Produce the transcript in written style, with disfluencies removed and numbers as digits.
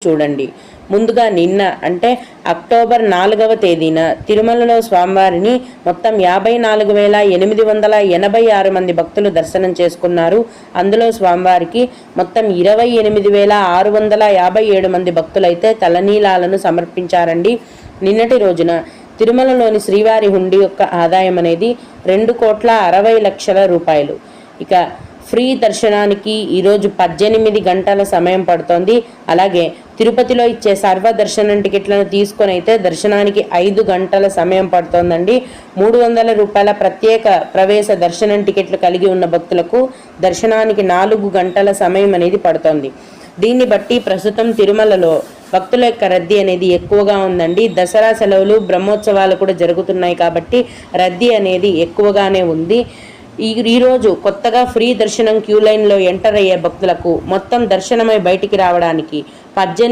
చూడండి. ముందుగా నిన్న అంటే అక్టోబర్ 4వ తేదీన తిరుమలలో స్వామివారిని మొత్తం 54,886 మంది భక్తులు దర్శనం చేసుకున్నారు. అందులో స్వామివారికి మొత్తం 28,657 మంది భక్తులైతే తలనీలాలను సమర్పించారండి. నిన్నటి రోజున తిరుమలలోని శ్రీవారి హుండీ యొక్క ఆదాయం అనేది 2,60,00,000 రూపాయలు. ఇక ఫ్రీ దర్శనానికి ఈరోజు 18 గంటల సమయం పడుతోంది. అలాగే తిరుపతిలో ఇచ్చే సర్వ దర్శనం టికెట్లను తీసుకొని అయితే దర్శనానికి 5 గంటల సమయం పడుతోందండి. 300 రూపాయల ప్రత్యేక ప్రవేశ దర్శనం టికెట్లు కలిగి ఉన్న భక్తులకు దర్శనానికి 4 గంటల సమయం అనేది పడుతోంది. దీన్ని బట్టి ప్రస్తుతం తిరుమలలో భక్తుల యొక్క రద్దీ అనేది ఎక్కువగా ఉందండి. దసరా సెలవులు, బ్రహ్మోత్సవాలు కూడా జరుగుతున్నాయి కాబట్టి రద్దీ అనేది ఎక్కువగానే ఉంది. ఈరోజు కొత్తగా ఫ్రీ దర్శనం క్యూ లైన్లో ఎంటర్ అయ్యే భక్తులకు మొత్తం దర్శనమై బయటికి రావడానికి 18